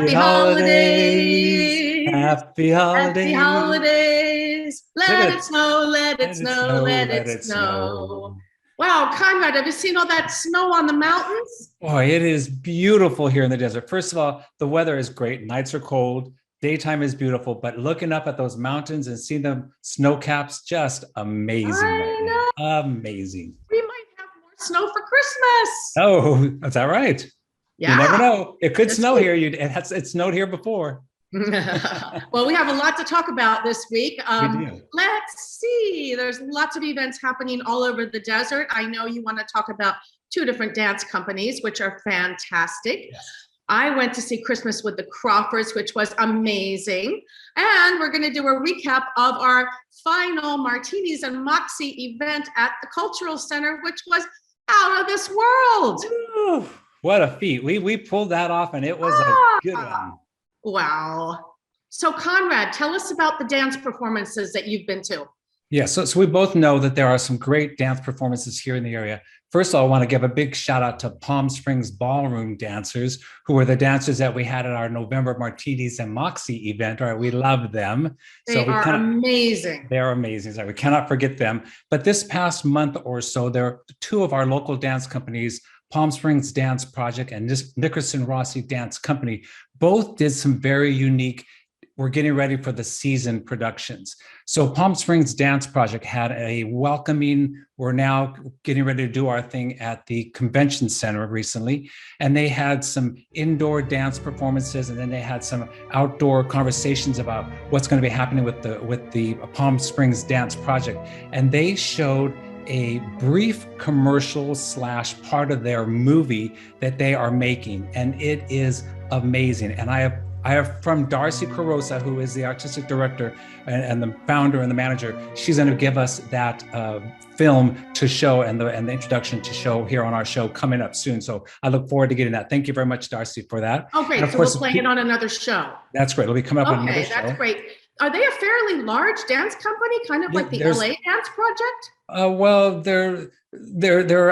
Happy holidays. Happy Happy holidays. holidays. Look Let at it it. snow, let it Let it snow, snow. let Let it it snow. snow. Wow, Conrad, have you seen all that snow on the mountains? Boy, it is beautiful here in the desert. First of all, the weather is great. Nights are cold. Daytime is beautiful, but looking up at those mountains and seeing them snow caps, just amazing right I know. now. Amazing. We might have more snow for Christmas. Oh, is that right? You never Yeah, know. It could this snow week. here. It snowed here before. Well, we have a lot to talk about this week. We do. Let's see. There's lots of events happening all over the desert. I know you want to talk about two different dance companies, which are fantastic. Yes. I went to see Christmas with the Crawfords, which was amazing. And we're going to do a recap of our final Martinis and Moxie event at the Cultural Center, which was out of this world. Ooh, what a feat. We pulled that off and it was a good one. Wow. So Conrad, tell us about the dance performances that you've been to. Yeah, so we both know that there are some great dance performances here in the area. First of all, I want to give a big shout out to Palm Springs Ballroom dancers, who were the dancers that we had at our November Martinis and Moxie event. All right, we love them. They are amazing. They're amazing. So we cannot forget them. But this past month or so, there are two of our local dance companies, Palm Springs Dance Project and Nickerson Rossi Dance Company, both did some very unique. We're getting ready for the season productions. So Palm Springs Dance Project had a welcoming, we're now getting ready to do our thing at the convention center recently. And they had some indoor dance performances, and then they had some outdoor conversations about what's going to be happening with the Palm Springs Dance Project. And they showed a brief commercial / part of their movie that they are making. And it is amazing. And I have from Darcy Carosa, who is the artistic director and the founder and the manager. She's going to give us that film to show and the introduction to show here on our show coming up soon. So I look forward to getting that. Thank you very much, Darcy, for that. Oh, great. So we'll play it on another show. That's great. It'll be coming up with another show. Okay, that's great. Are they a fairly large dance company, kind of like the LA Dance Project? Well, they're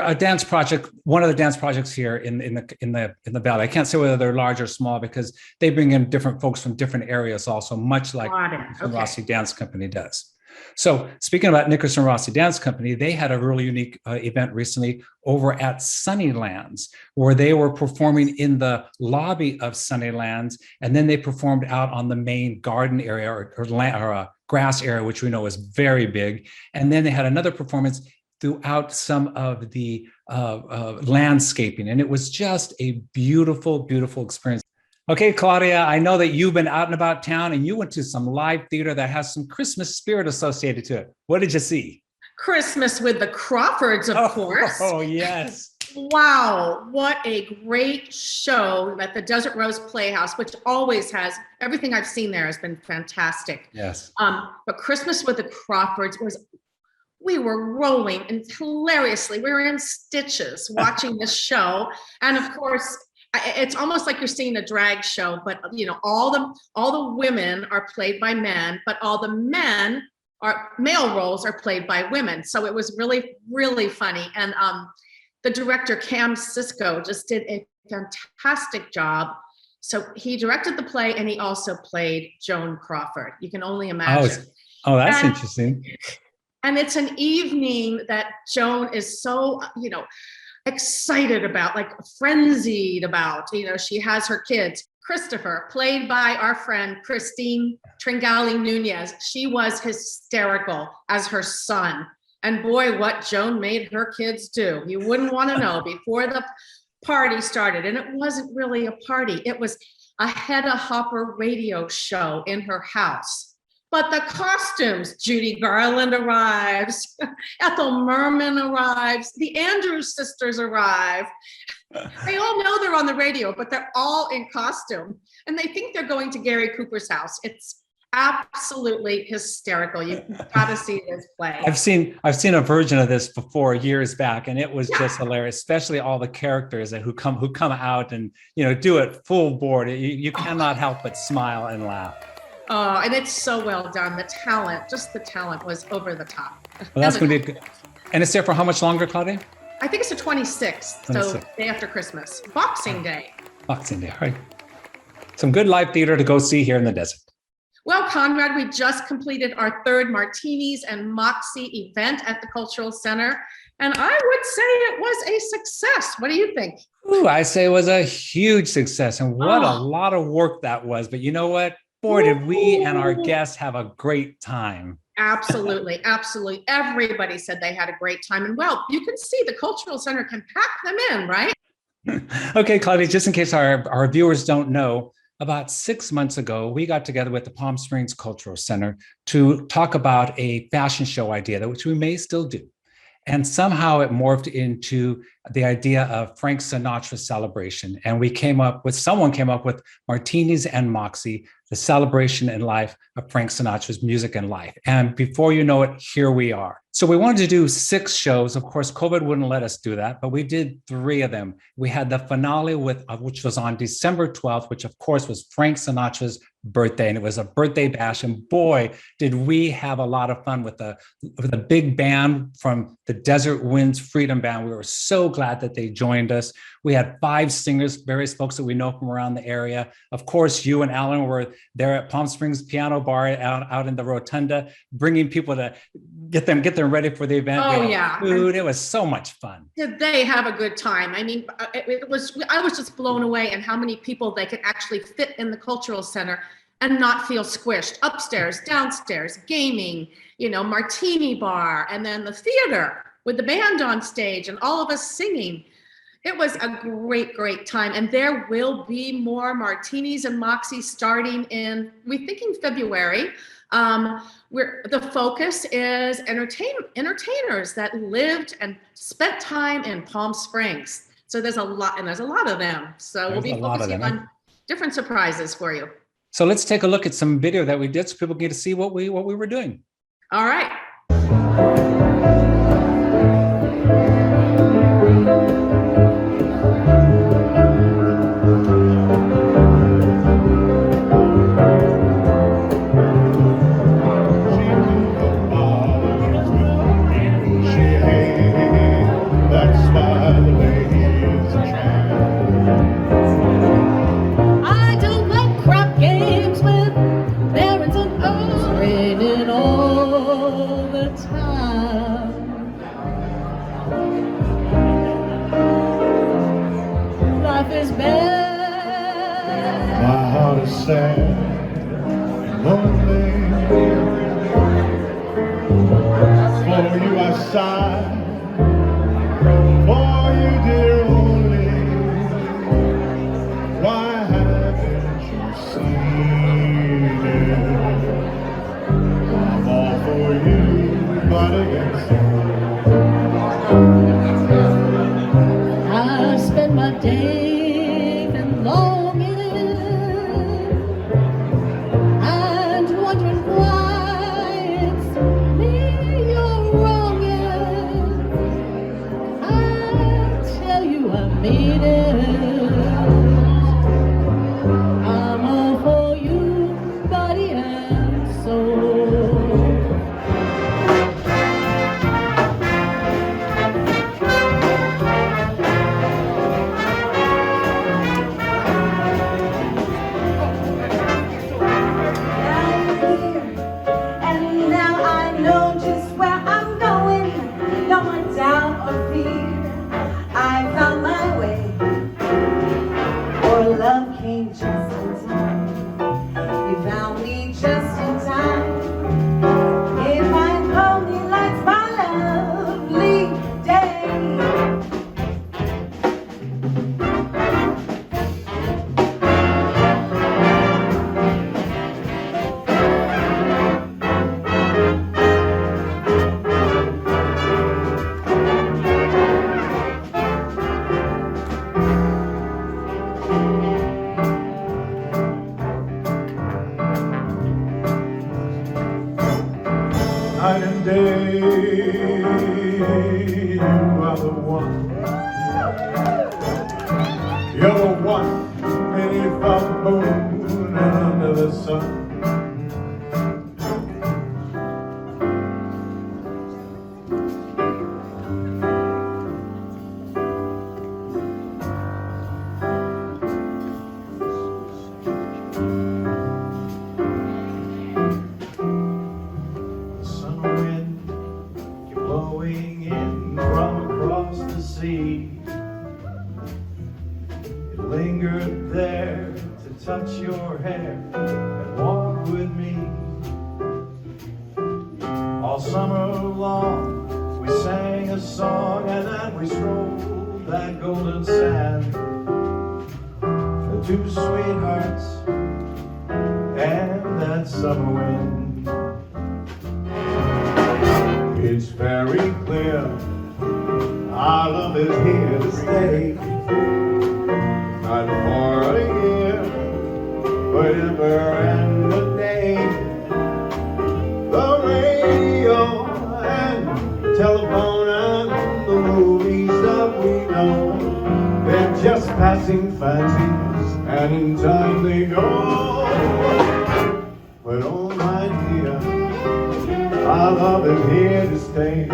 a dance project, one of the dance projects here in the valley. I can't say whether they're large or small because they bring in different folks from different areas also, much like Nickerson Rossi Dance Company does. So speaking about Nickerson Rossi Dance Company, they had a really unique event recently over at Sunnylands, where they were performing in the lobby of Sunnylands, and then they performed out on the main garden area or grass area, which we know is very big. And then they had another performance throughout some of the landscaping, and it was just a beautiful, beautiful experience. Okay, Claudia, I know that you've been out and about town and you went to some live theater that has some Christmas spirit associated to it. What did you see? Christmas with the Crawfords, of course. Oh, yes. Wow, what a great show at the Desert Rose Playhouse, which always has, everything I've seen there has been fantastic. Yes. But Christmas with the Crawfords we were rolling and hilariously, we were in stitches watching this show. And of course, it's almost like you're seeing a drag show, but you know, all the women are played by men, but all the male roles are played by women. So it was really, really funny. And the director, Cam Cisco, just did a fantastic job. So he directed the play and he also played Joan Crawford. You can only imagine. Oh, that's interesting. And it's an evening that Joan is so, excited about, like frenzied about. She has her kids. Christopher, played by our friend Christine Tringali Nunez. She was hysterical as her son. And boy, what Joan made her kids do. You wouldn't want to know before the party started. And it wasn't really a party. It was a Hedda Hopper radio show in her house. But the costumes, Judy Garland arrives, Ethel Merman arrives, the Andrews sisters arrive. They all know they're on the radio, but they're all in costume. And they think they're going to Gary Cooper's house. It's absolutely hysterical. You've got to see this play. I've seen a version of this before years back, and it was just hilarious, especially all the characters who come out and do it full board. You cannot help but smile and laugh. Oh, and it's so well done. The talent was over the top. Well, that's going to be good. And it's there for how much longer, Claudia? I think it's the 26th, so day after Christmas. Boxing Day. Boxing Day, right. Some good live theater to go see here in the desert. Well, Conrad, we just completed our third Martinis and Moxie event at the Cultural Center, and I would say it was a success. What do you think? Ooh, I say it was a huge success, and what a lot of work that was. But you know what? Boy, did we and our guests have a great time. Absolutely, absolutely. Everybody said they had a great time. And well, you can see the Cultural Center can pack them in, right? Okay, Claudia, just in case our viewers don't know, about 6 months ago, we got together with the Palm Springs Cultural Center to talk about a fashion show idea, which we may still do. And somehow it morphed into the idea of Frank Sinatra celebration. And someone came up with Martinis and Moxie, the celebration in life of Frank Sinatra's music and life. And before you know it, here we are. So we wanted to do 6 shows. Of course, COVID wouldn't let us do that, but we did 3 of them. We had the finale which was on December 12th, which of course was Frank Sinatra's birthday, and it was a birthday bash. And boy, did we have a lot of fun with the big band from the Desert Winds Freedom Band. We were so glad that they joined us. We had 5 singers, various folks that we know from around the area. Of course, you and Alan were there at Palm Springs Piano Bar out in the Rotunda, bringing people to get them ready for the event. Oh, yeah. Food. It was so much fun. Did they have a good time? I mean, I was just blown away at how many people they could actually fit in the Cultural Center and not feel squished. Upstairs, downstairs, gaming, martini bar, and then the theater with the band on stage and all of us singing. It was a great, great time. And there will be more Martinis and Moxie starting we're thinking February. The focus is entertainers that lived and spent time in Palm Springs. So there's a lot of them. So we'll be focusing on different surprises for you. So let's take a look at some video that we did so people get to see what we were doing. All right. Sad and lonely. For you I sigh, for you dear only. Why haven't you seen it? I'm all for you, but against you. I spend my day and longing, night and day, you are the one. You're the one beneath the moon and under the sun. sea. It lingered there to touch your hair and walk with me. All summer long we sang a song, and then we strolled that golden sand. The two sweethearts and that summer wind. It's very clear our love is here to stay. Not for a year, but ever and a day. The radio and telephone and the movies that we know, they're just passing fancies, and in time they go. But oh my dear, our love is here to stay.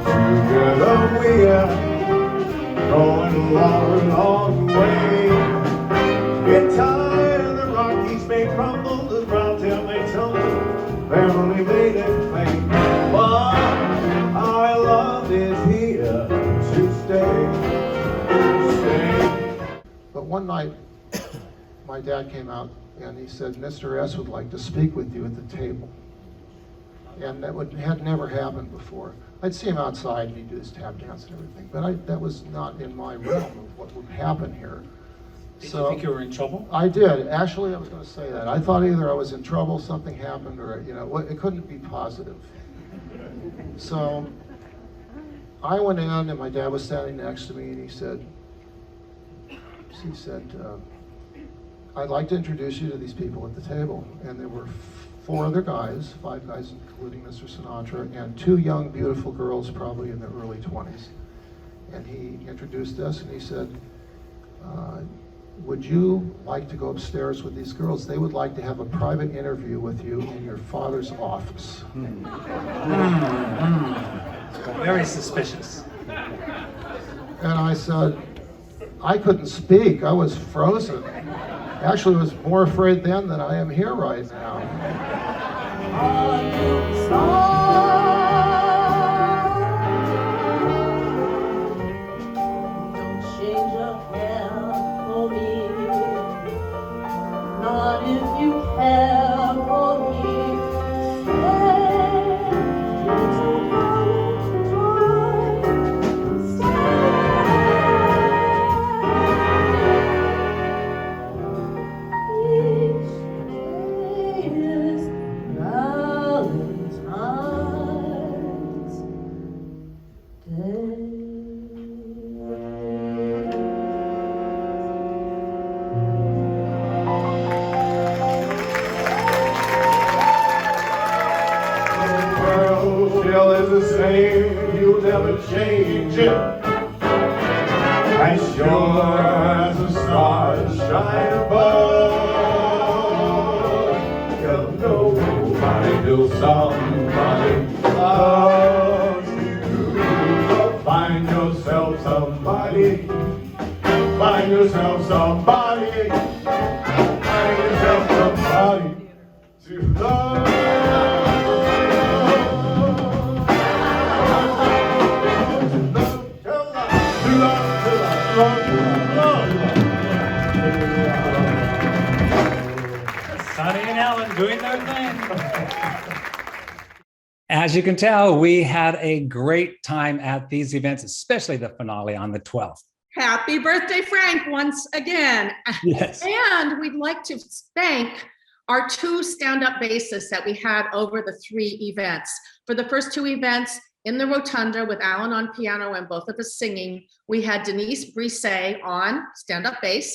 Together we're going a long, long way. Get tired, the Rockies may crumble, the ground till they tumble, they're only made in clay. But our love is here to stay. But one night, my dad came out and he said, Mr. S would like to speak with you at the table. And that had never happened before. I'd see him outside and he'd do his tap dance and everything, but that was not in my realm of what would happen here. Did you think you were in trouble? I did. Actually, I was going to say that. I thought either I was in trouble, something happened, or, it couldn't be positive. So I went in and my dad was standing next to me and he said, I'd like to introduce you to these people at the table. And there were 4 other guys, 5 guys including Mr. Sinatra, and 2 young, beautiful girls, probably in their early 20s. And he introduced us and he said, would you like to go upstairs with these girls? They would like to have a private interview with you in your father's office. Very suspicious. And I said, I couldn't speak, I was frozen. Actually, I was more afraid then than I am here right now. Don't change your hair for me, not if you care for me. You'll never change it. As sure as the stars shine above, you'll know nobody till somebody loves you. Find yourself somebody. Find yourself somebody. Find yourself somebody to love. Sonny and Ellen doing their thing. As you can tell, we had a great time at these events, especially the finale on the 12th. Happy birthday, Frank, once again. Yes. And we'd like to thank our 2 stand-up bassists that we had over the 3 events. For the first 2 events in the Rotunda with Alan on piano and both of us singing, we had Denise Brisset on stand-up bass.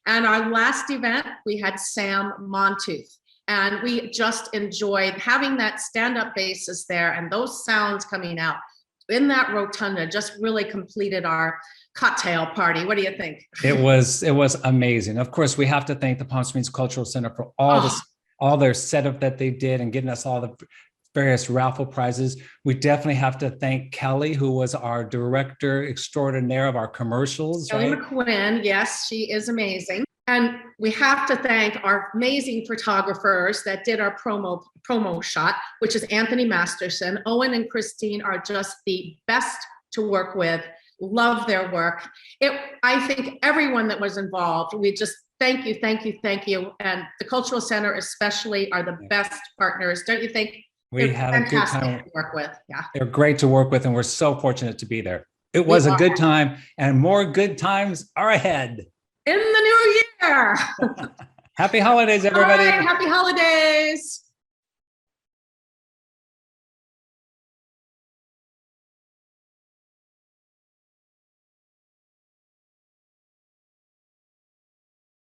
And our last event, we had Sam Montooth. And we just enjoyed having that stand-up bassist there and those sounds coming out in that Rotunda just really completed our cocktail party. What do you think? It was amazing. Of course, we have to thank the Palm Springs Cultural Center for all their setup that they did and getting us all the various raffle prizes. We definitely have to thank Kelly, who was our director extraordinaire of our commercials. Kelly right? McQuinn, yes, she is amazing. And we have to thank our amazing photographers that did our promo shot, which is Anthony Masterson. Owen and Christine are just the best to work with, love their work. I think everyone that was involved, we just thank you, thank you, thank you. And the Cultural Center especially are the best partners, don't you think? We They're had a good fantastic time. to work with. Yeah. They're great to work with, and we're so fortunate to be there. It was a good time, and more good times are ahead. In the new year. Happy holidays, All everybody. right, happy holidays.